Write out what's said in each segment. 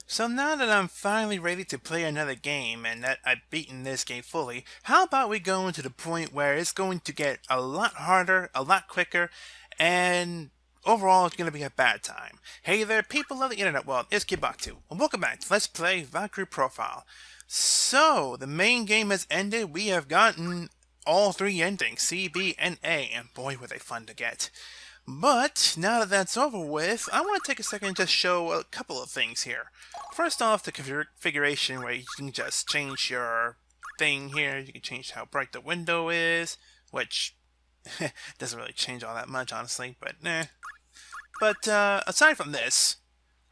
So now that I'm finally ready to play another game and that I've beaten this game fully, how about we go into the point where it's going to get a lot harder, a lot quicker, and overall it's going to be a bad time. Hey there, people of the internet world, it's Kibatu, and welcome back to Let's Play Valkyrie Profile. So, the main game has ended, we have gotten all three endings, C, B, and A, and boy were they fun to get. But, now that that's over with, I want to take a second and just show a couple of things here. First off, the configuration where you can just change your thing here. You can change how bright the window is, which doesn't really change all that much, honestly, but nah. But, aside from this,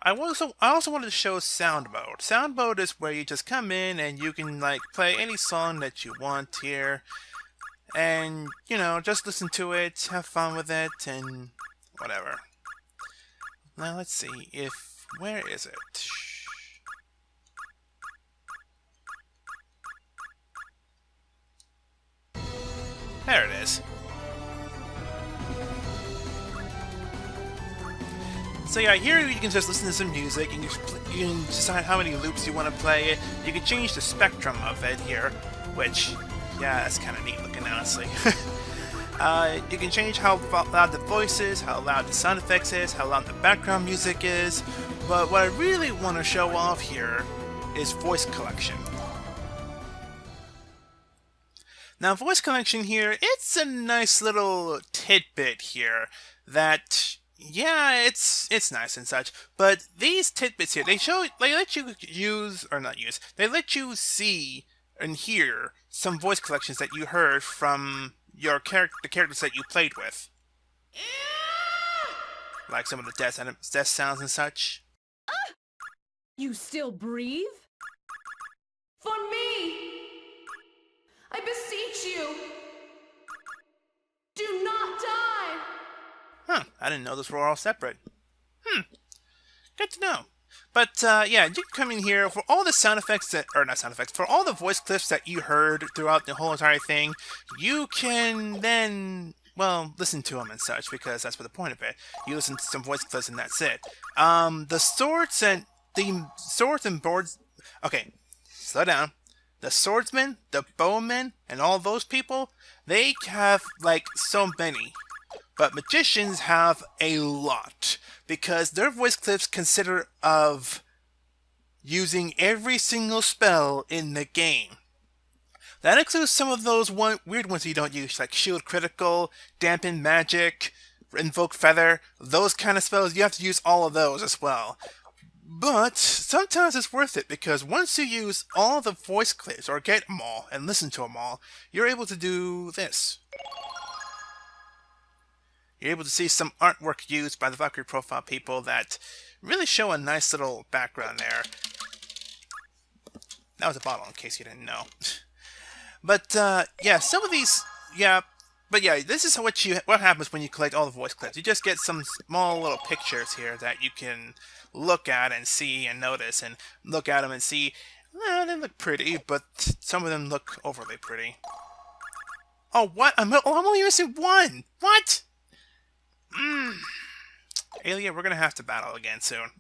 I also wanted to show sound mode. Sound mode is where you just come in and you can, like, play any song that you want here. And, you know, just listen to it, have fun with it, and whatever. Now, let's see if... where is it? There it is. So yeah, here you can just listen to some music, and you can decide how many loops you want to play it. You can change the spectrum of it here, which... yeah, that's kind of neat looking, honestly. You can change how loud the voice is, how loud the sound effects is, how loud the background music is, but what I really want to show off here is voice collection. Now, voice collection here, it's a nice little tidbit here that, yeah, it's nice and such, but these tidbits here, they let you use, or not use, they let you see and hear some voice collections that you heard from your the characters that you played with. Like some of the death sounds and such. You still breathe? For me! I beseech you! Do not die! Huh, I didn't know those were all separate. Good to know. But, yeah, you can come in here for all the sound effects that, or not sound effects, for all the voice clips that you heard throughout the whole entire thing, you can then, well, listen to them and such, because that's what the point of it. You listen to some voice clips and that's it. The swords and boards, okay, slow down. The swordsmen, the bowmen, and all those people, they have, like, so many. But magicians have a lot, because their voice clips consider of using every single spell in the game. That includes some of those weird ones you don't use, like Shield Critical, Dampen Magic, Invoke Feather, those kind of spells, you have to use all of those as well. But sometimes it's worth it, because once you use all the voice clips, or get them all, and listen to them all, you're able to do this. You're able to see some artwork used by the Valkyrie Profile people that really show a nice little background there. That was a bottle, in case you didn't know. But, yeah, some of these... yeah, but yeah, this is what happens when you collect all the voice clips. You just get some small little pictures here that you can look at and see and notice, and look at them and see, well, they look pretty, but some of them look overly pretty. Oh, what? I'm only missing one! What? Alia, we're gonna have to battle again soon.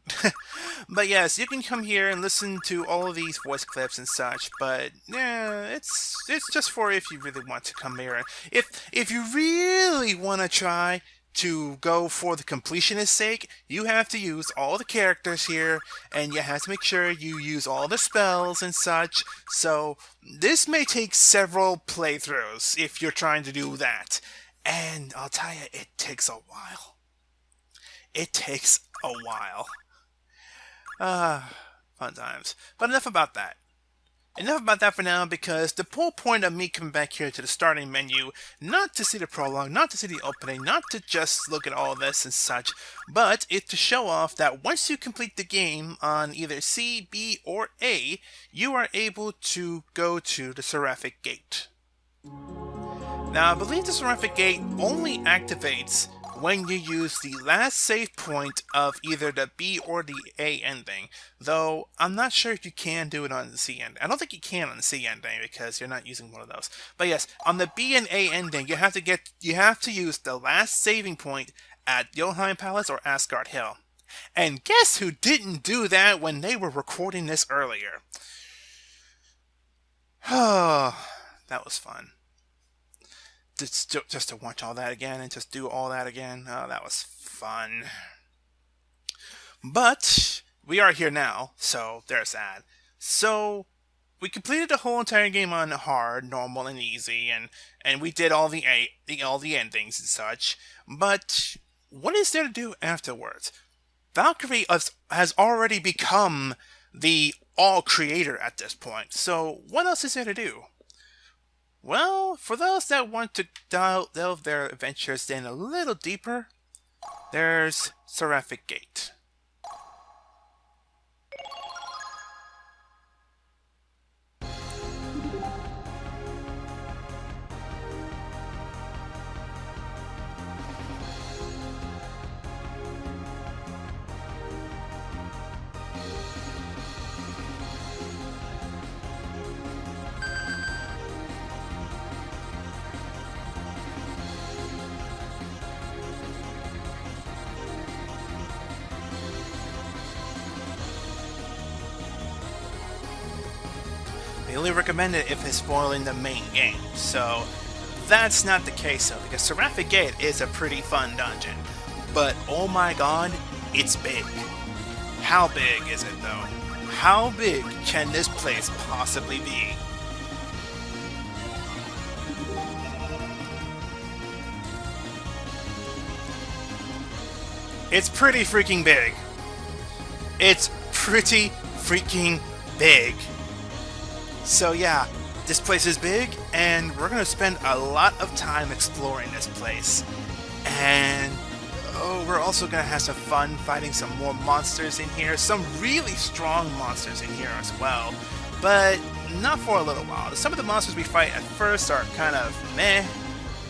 But yes, you can come here and listen to all of these voice clips and such, but yeah, it's just for if you really want to come here. If you really want to try to go for the completionist sake, you have to use all the characters here, and you have to make sure you use all the spells and such, so this may take several playthroughs if you're trying to do that. And I'll tell you, it takes a while. It takes a while. Fun times. But enough about that. Enough about that for now, because the whole point of me coming back here to the starting menu, not to see the prologue, not to see the opening, not to just look at all this and such, but it's to show off that once you complete the game on either C, B, or A, you are able to go to the Seraphic Gate. Now, I believe the Seraphic Gate only activates when you use the last save point of either the B or the A ending, though I'm not sure if you can do it on the C ending. I don't think you can on the C ending because you're not using one of those. But yes, on the B and A ending, you have to use the last saving point at Jotunheim Palace or Asgard Hill. And guess who didn't do that when they were recording this earlier? Oh, that was fun. Just to watch all that again and just do all that again. Oh, that was fun. But we are here now, so there's that. So we completed the whole entire game on hard, normal, and easy, and we did all the endings and such. But what is there to do afterwards? Valkyrie has already become the all creator at this point. So what else is there to do? Well, for those that want to delve their adventures in a little deeper, there's Seraphic Gate. They only recommend it if it's spoiling the main game, so that's not the case though, because Seraphic Gate is a pretty fun dungeon. But oh my god, it's big. How big is it though? How big can this place possibly be? It's pretty freaking big. It's pretty freaking big. So yeah, this place is big, and we're gonna spend a lot of time exploring this place. And we're also gonna have some fun fighting some more monsters in here, some really strong monsters in here as well. But not for a little while. Some of the monsters we fight at first are kind of meh,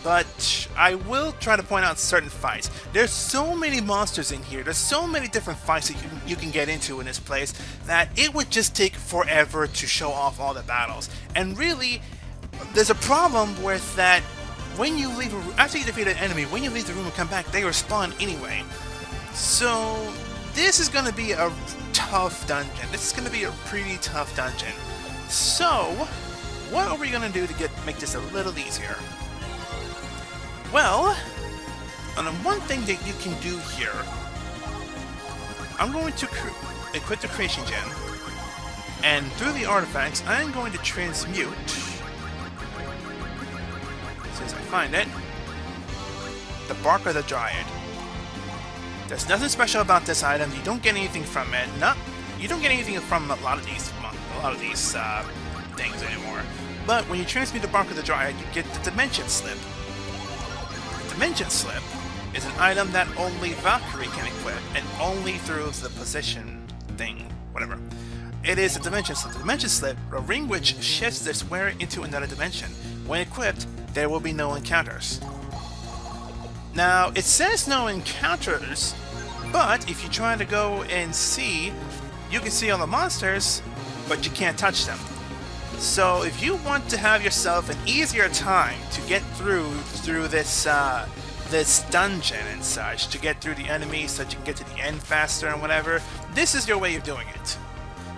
but I will try to point out certain fights. There's so many monsters in here, there's so many different fights that you can get into in this place that it would just take forever to show off all the battles. And really, there's a problem with that. When you leave, after you defeat an enemy, when you leave the room and come back, they respawn anyway. So this is going to be a tough dungeon. This is going to be a pretty tough dungeon. So what are we going to do to make this a little easier? Well, and one thing that you can do here, I'm going to equip the creation gem, and through the artifacts, I'm going to transmute, since I find it, the bark of the dryad. There's nothing special about this item. You don't get anything from it. You don't get anything from a lot of these things anymore. But when you transmute the bark of the dryad, you get the dimension slip. Dimension Slip is an item that only Valkyrie can equip, and only through the position thing, whatever. It is a Dimension Slip. The Dimension Slip, a ring which shifts this wearer into another dimension. When equipped, there will be no encounters. Now, it says no encounters, but if you try to go and see, you can see all the monsters, but you can't touch them. So if you want to have yourself an easier time to get through this this dungeon and such, to get through the enemies so that you can get to the end faster and whatever, this is your way of doing it.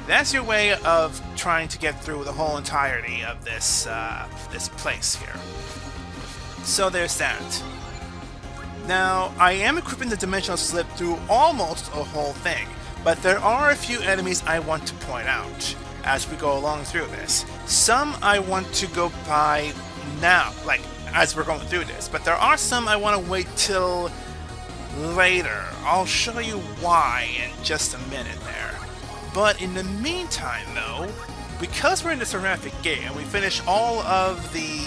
That's your way of trying to get through the whole entirety of this this place here. So there's that. Now, I am equipping the Dimensional Slip through almost a whole thing, but there are a few enemies I want to point out as we go along through this. Some I want to go by now, like as we're going through this, but there are some I want to wait till later. I'll show you why in just a minute there. But in the meantime though, because we're in the Seraphic Gate and we finish all of the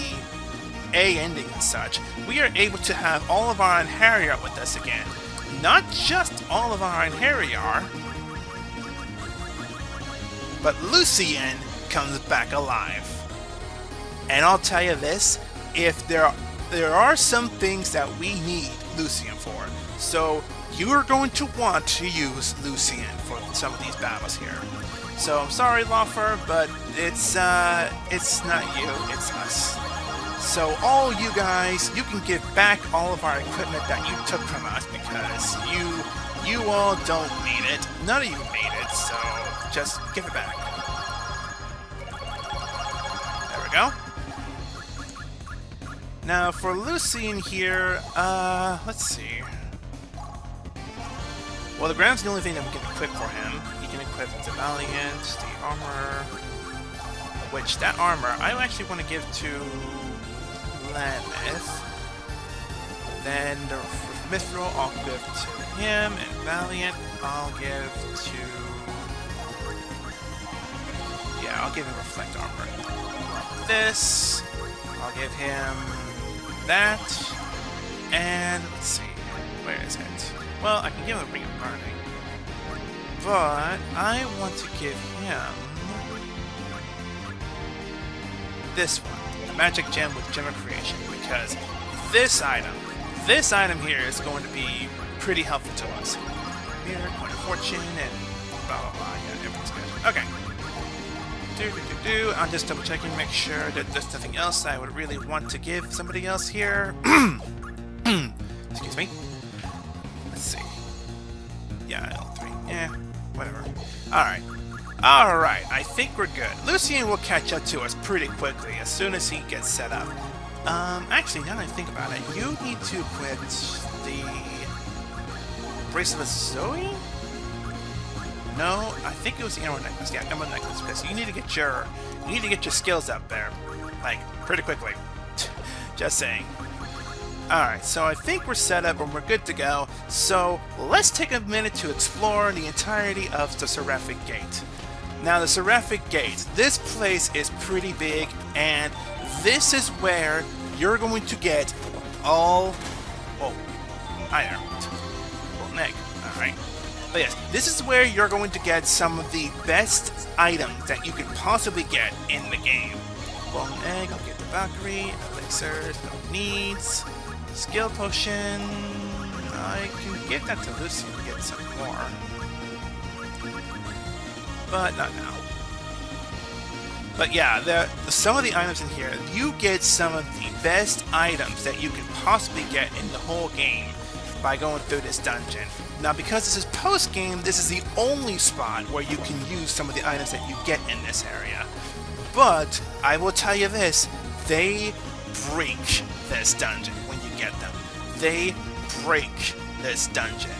A ending and such, we are able to have all of our Einherjar with us again. Not just all of our Einherjar, but Lucien comes back alive. And I'll tell you this, if there are some things that we need Lucien for, so you are going to want to use Lucien for some of these battles here. So I'm sorry, Laufer, but it's not you, it's us. So all you guys, you can give back all of our equipment that you took from us because you You all don't need it. None of you need it, so just give it back. There we go. Now for Lucian here, let's see. Well, the ground's the only thing that we can equip for him. He can equip the Valiant, the armor, which that armor I actually want to give to Laneth. Then the Mithril I'll give to him, and Valiant I'll give to... yeah, I'll give him Reflect armor. This, I'll give him that, and let's see, where is it? Well, I can give him a Ring of Burning, but I want to give him this one, the Magic Gem with Gem of Creation, because this item here is going to be pretty helpful to us. Mirror, Point of Fortune, and blah blah blah. Yeah, everything's good. Okay. I'm just double checking, make sure that there's nothing else I would really want to give somebody else here. Excuse me. Let's see. Yeah, L3. Yeah, whatever. Alright. Alright, I think we're good. Lucian will catch up to us pretty quickly as soon as he gets set up. Actually, now that I think about it, you need to equip the Bracelet of Zoe? No, I think it was the Emerald Necklace. Yeah, Emerald Necklace, because you need to get your skills up there, like, pretty quickly. Just saying. Alright, so I think we're set up and we're good to go. So let's take a minute to explore the entirety of the Seraphic Gate. Now, the Seraphic Gate, this place is pretty big, and this is where you're going to get all... oh, hi there. Golden egg. Alright. But yes, this is where you're going to get some of the best items that you could possibly get in the game. Golden egg, I'll get the Valkyrie, elixirs, no needs. Skill potion, I can give that to Lucian to get some more. But not now. But yeah, some of the items in here, you get some of the best items that you can possibly get in the whole game by going through this dungeon. Now, because this is post-game, this is the only spot where you can use some of the items that you get in this area. But, I will tell you this, they break this dungeon when you get them. They break this dungeon.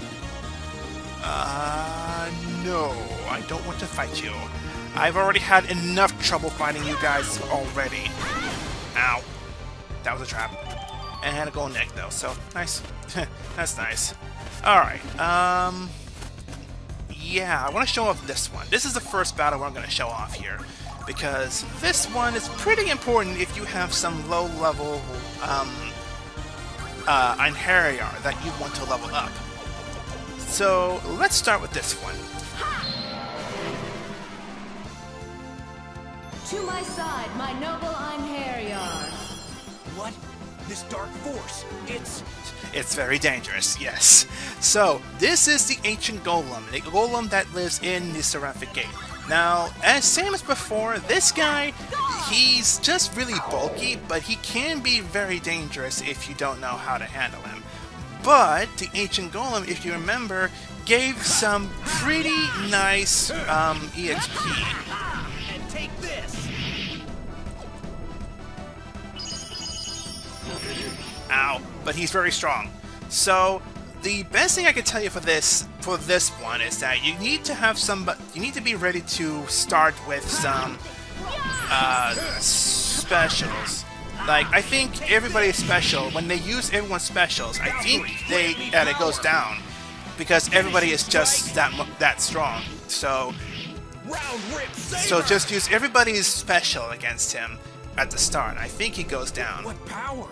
No, I don't want to fight you. I've already had enough trouble fighting you guys already. Ow. That was a trap. And I had a golden egg though, so nice. That's nice. Alright, yeah, I want to show off this one. This is the first battle where I'm going to show off here, because this one is pretty important if you have some low-level Einherjar that you want to level up. So, let's start with this one. To my side, my noble Einherjar. What? This dark force, It's very dangerous, yes. So, this is the Ancient Golem, the golem that lives in the Seraphic Gate. Now, as same as before, this guy, he's just really bulky, but he can be very dangerous if you don't know how to handle him. But, the Ancient Golem, if you remember, gave some pretty nice EXP. and take this. Ow, but he's very strong. So the best thing I can tell you for this one is that you need to have you need to be ready to start with some specials. Like, I think everybody's special. When they use everyone's specials, I think it goes down because everybody is just that strong. So just use everybody's special against him at the start. I think he goes down. What power?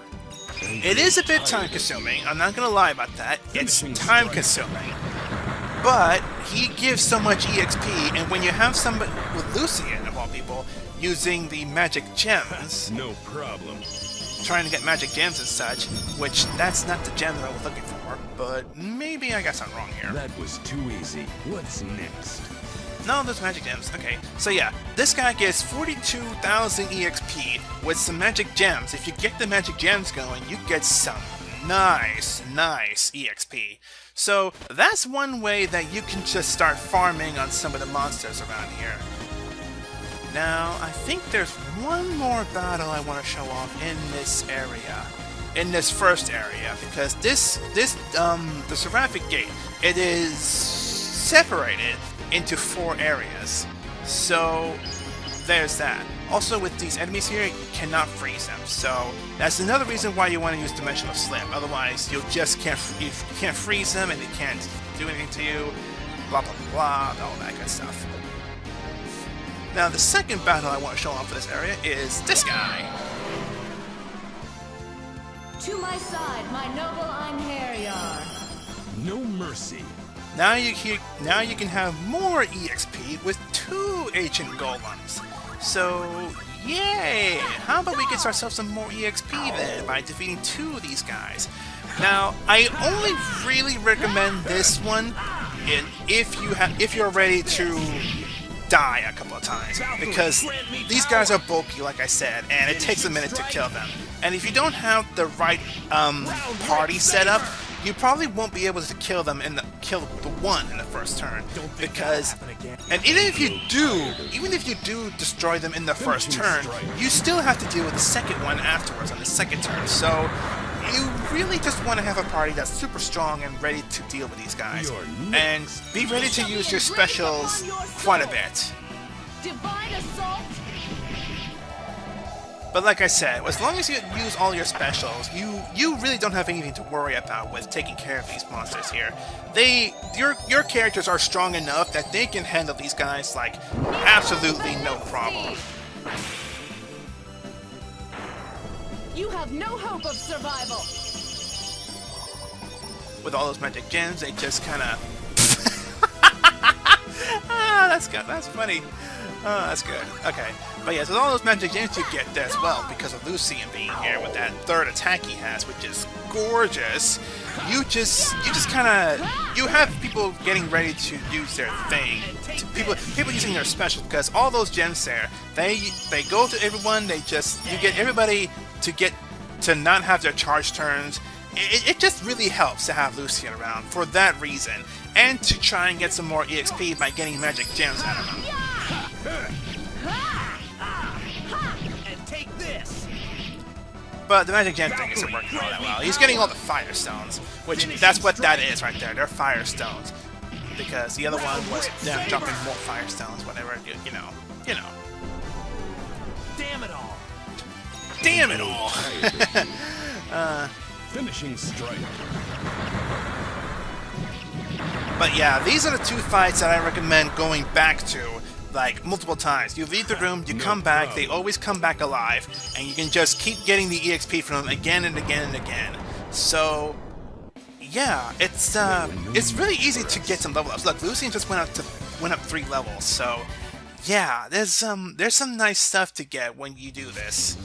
It is a bit time-consuming, I'm not gonna lie about that. It's time-consuming. But he gives so much EXP, and when you have somebody with Lucian, of all people, using the magic gems... No problem. Trying to get magic gems and such, which that's not the gem that I was looking for, but maybe I got something wrong here. That was too easy. What's next? No, there's magic gems. Okay, so yeah, this guy gets 42,000 EXP with some magic gems. If you get the magic gems going, you get some nice EXP. So that's one way that you can just start farming on some of the monsters around here. Now, I think there's one more battle I want to show off in this area. In this first area, because the Seraphic Gate, it is separated into 4 areas. So there's that. Also, with these enemies here, you cannot freeze them. So that's another reason why you want to use Dimensional Slip. Otherwise, you can't freeze them, and they can't do anything to you. Blah blah blah, all that good stuff. Now, the second battle I want to show off for this area is this guy. To my side, my noble Einherjar. No mercy. Now you can have more EXP with 2 ancient golems. So, yay! How about we get ourselves some more EXP then by defeating 2 of these guys? Now, I only really recommend this one if you're ready to die a couple of times, because these guys are bulky, like I said, and it takes a minute to kill them. And if you don't have the right party set up, you probably won't be able to kill them kill the one in the first turn, because and even if you do destroy them in the first turn, you still have to deal with the second one afterwards on the second turn. So you really just want to have a party that's super strong and ready to deal with these guys, and be ready to use your specials quite a bit. Divine assault. But like I said, as long as you use all your specials, you really don't have anything to worry about with taking care of these monsters here. Your characters are strong enough that they can handle these guys like absolutely no problem. You have no hope of survival. With all those magic gems, they just kind of that's good. That's funny. Oh, that's good. Okay. But yes, with all those magic gems you get there as well, because of Lucian being here with that 3rd attack he has, which is gorgeous. You just kind of, you have people getting ready to use their thing. People using their special, because all those gems there, they go to everyone. You get everybody to not have their charge turns. It just really helps to have Lucian around for that reason, and to try and get some more EXP by getting magic gems out of him. And take this. But the magic gem thing isn't working all that well. He's getting all the fire stones, which that's what that is right there. They're fire stones, because the other one was them dropping more fire stones, whatever. You know. Damn it all. Damn it all. Finishing strike. But yeah, these are the 2 fights that I recommend going back to, like, multiple times. You leave the room, you come back, they always come back alive, and you can just keep getting the EXP from them again and again and again. So, yeah, it's really easy to get some level ups. Look, Lucian just went up 3 levels, so yeah, there's some nice stuff to get when you do this.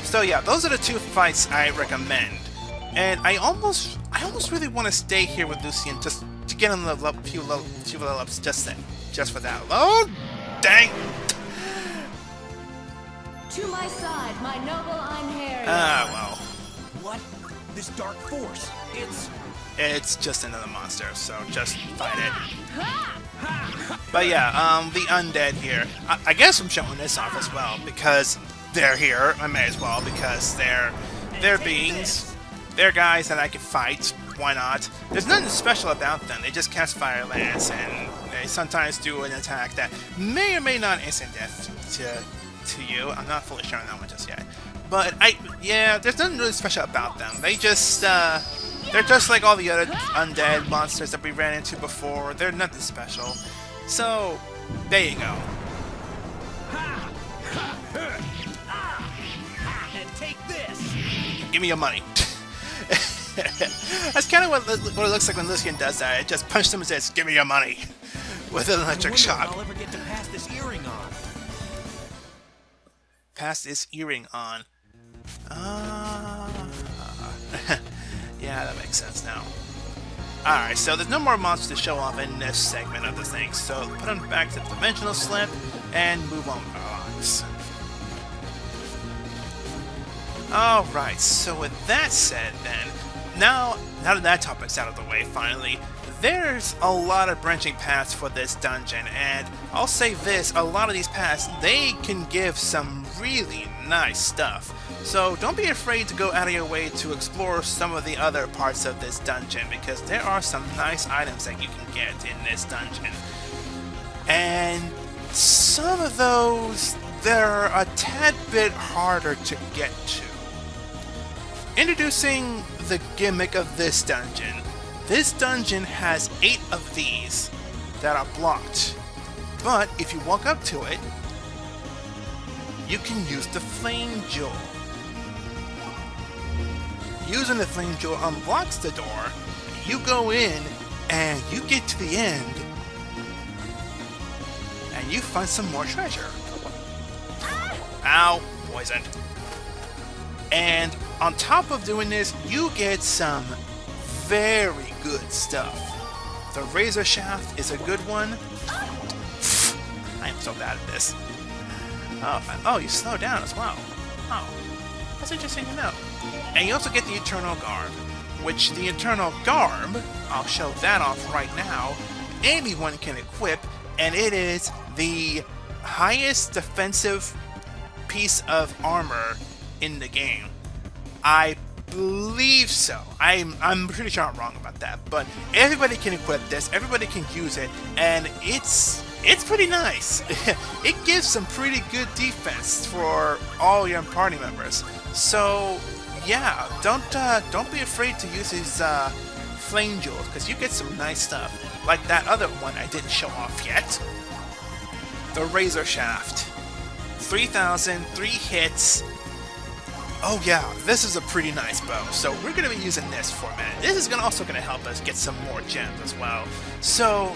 So yeah, those are the 2 fights I recommend, and I almost really want to stay here with Lucian just to get him a few level ups just for that alone. Dang! To my side, my noble Einherjar. Ah, well. What? This dark force. It's just another monster, so just fight it. But yeah, the undead here. I guess I'm showing this off as well, because they're here. I may as well, because they're beings. They're guys that I can fight. Why not? There's nothing special about them. They just cast Fire Lance, and they sometimes do an attack that may or may not instant death to you. I'm not fully sure on that one just yet. But there's nothing really special about them. They're just like all the other undead monsters that we ran into before. They're nothing special. So, there you go. And take this. Give me your money. That's kind of what it looks like when Lucian does that. It just punches him and says, "Give me your money," with an electric shock. I'll ever get to pass this earring on. Pass this earring on. Yeah, that makes sense now. Alright, so there's no more monsters to show off in this segment of the thing, so put them back to the Dimensional Slip and move on with our lives. Alright, so with that said then, now now that that topic's out of the way, finally, there's a lot of branching paths for this dungeon, and I'll say this, a lot of these paths, they can give some really nice stuff. So don't be afraid to go out of your way to explore some of the other parts of this dungeon, because there are some nice items that you can get in this dungeon. And some of those, they're a tad bit harder to get to. Introducing the gimmick of this dungeon. This dungeon has 8 of these that are blocked, but if you walk up to it, you can use the flame jewel. Using the flame jewel unblocks the door, you go in, and you get to the end, and you find some more treasure. Ow, poisoned. And on top of doing this, you get some very good stuff. The razor shaft is a good one. I am so bad at this. Oh, you slow down as well. Oh, that's interesting to know. And you also get the Eternal Garb, which the Eternal Garb, I'll show that off right now, anyone can equip, and it is the highest defensive piece of armor in the game. I believe so. I'm pretty sure I'm wrong about that, but everybody can equip this, everybody can use it, and it's pretty nice. It gives some pretty good defense for all your party members. So yeah, don't be afraid to use these flame jewels, because you get some nice stuff. Like that other one I didn't show off yet. The razor shaft. 3,000, 3 hits. Oh yeah, this is a pretty nice bow, so we're going to be using this for a minute. This is also going to help us get some more gems as well. So,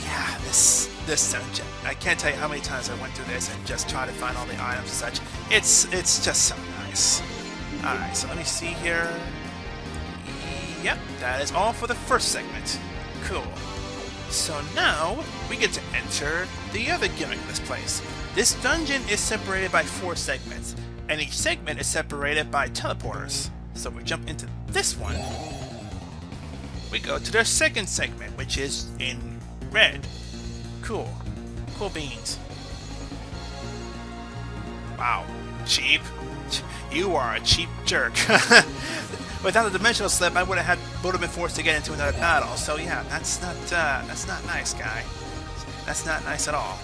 yeah, this dungeon. I can't tell you how many times I went through this and just tried to find all the items and such. It's just so nice. Alright, so let me see here. Yep, that is all for the first segment. Cool. So now, we get to enter the other gimmick of this place. This dungeon is separated by 4 segments, and each segment is separated by teleporters. So we jump into this one. We go to the second segment, which is in red. Cool. Cool beans. Wow. Cheap. You are a cheap jerk. Without the dimensional slip, would have been forced to get into another battle. So yeah, that's not nice, guy. That's not nice at all.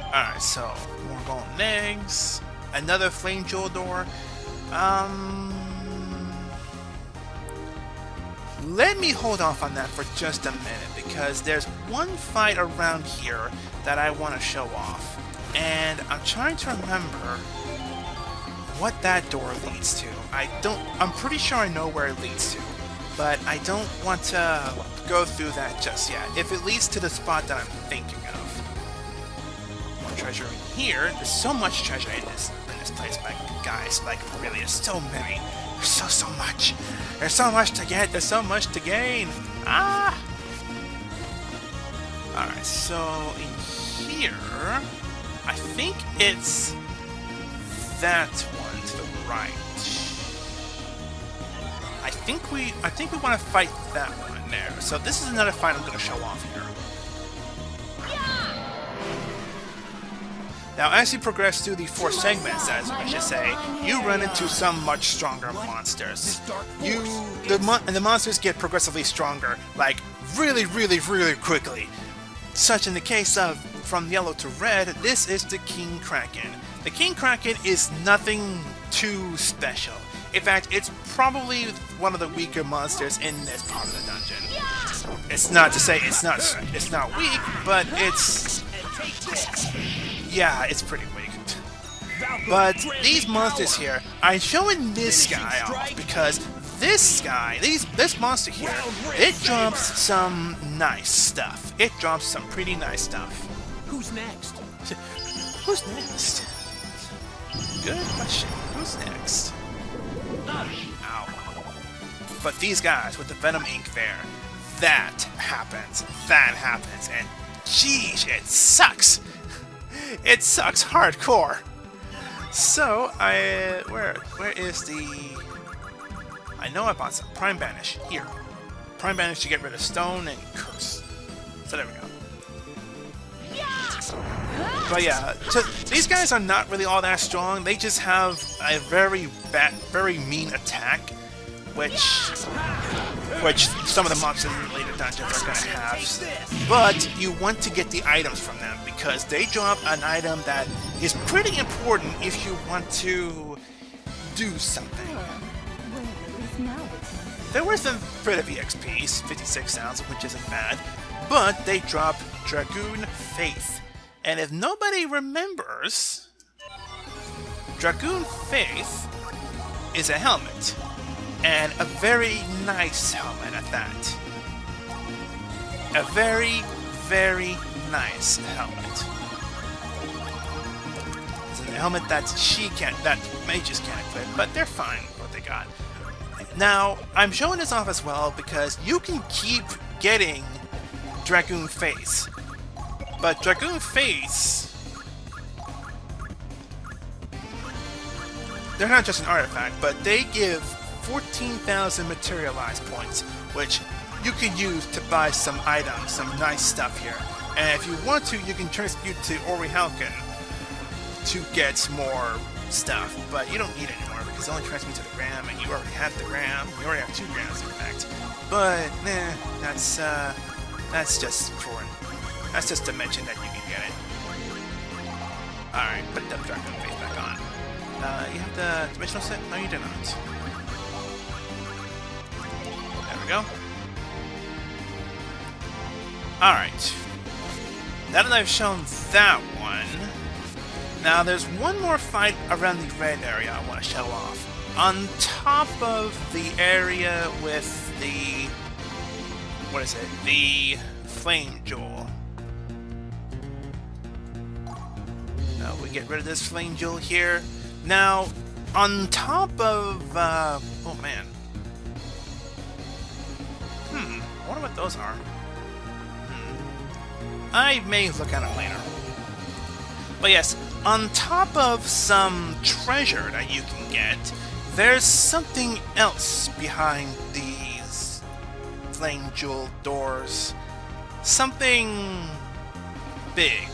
Alright, so more golden eggs, another flame jewel door. Let me hold off on that for just a minute, because there's one fight around here that I want to show off, and I'm trying to remember what that door leads to. I'm pretty sure I know where it leads to, but I don't want to go through that just yet. If it leads to the spot that I'm thinking of. More treasure in here. There's so much treasure in this place, guys. Like, really, there's so many. There's so much. There's so much to get. There's so much to gain. Ah! Alright, so in here, I think it's that one to the right. I think we want to fight that one there. So this is another fight I'm going to show off here. Now, as you progress through the 4 segments, as I should say, you run into some much stronger monsters. The monsters get progressively stronger, like really quickly. Such in the case of from yellow to red, this is the King Kraken. The King Kraken is nothing too special. In fact, it's probably one of the weaker monsters in this part of the dungeon. It's not to say it's not weak, but yeah, it's pretty weak. But these monsters here, I'm showing this guy off because this monster here, it drops some nice stuff. It drops some pretty nice stuff. Who's next? Who's next? Good question. Who's next? Ow. But these guys with the Venom ink there, that happens, and geez, it sucks. It sucks hardcore. So, where is the... I know I bought some. Prime Banish. Here. Prime Banish to get rid of Stone and Curse. So there we go. But yeah, so these guys are not really all that strong. They just have a very mean attack, which some of the monsters in later dungeons are going to have. But you want to get the items from them because they drop an item that is pretty important if you want to do something. There was some bit of EXP, 56,000, which isn't bad, but they drop Dragoon Faith. And if nobody remembers, Dragoon Faith is a helmet, and a very nice helmet at that. A very, very nice helmet. It's a helmet that mages can't equip, but they're fine with what they got. Now, I'm showing this off as well because you can keep getting Dragoon Face. But Dragoon Face, they're not just an artifact, but they give 14,000 materialized points, which you can use to buy some items, some nice stuff here. And if you want to, you can transmute to Orihalkin to get more stuff, but you don't need it anymore because it only transmutes to the Gram, and you already have the Gram. You already have 2 Grams, in fact. But that's just foreign. That's just to mention that you can get it. Alright, put the Dragon Face back on. You have the dimensional set? No, you do not. There we go. Alright. Now that I've shown that one, now there's one more fight around the red area I want to show off. On top of the area with the... what is it? The Flame Jewel. We get rid of this Flame Jewel here. Now, on top of... oh man. I wonder what those are. I may look at them later. But yes, on top of some treasure that you can get, there's something else behind these Flame Jewel doors. Something big.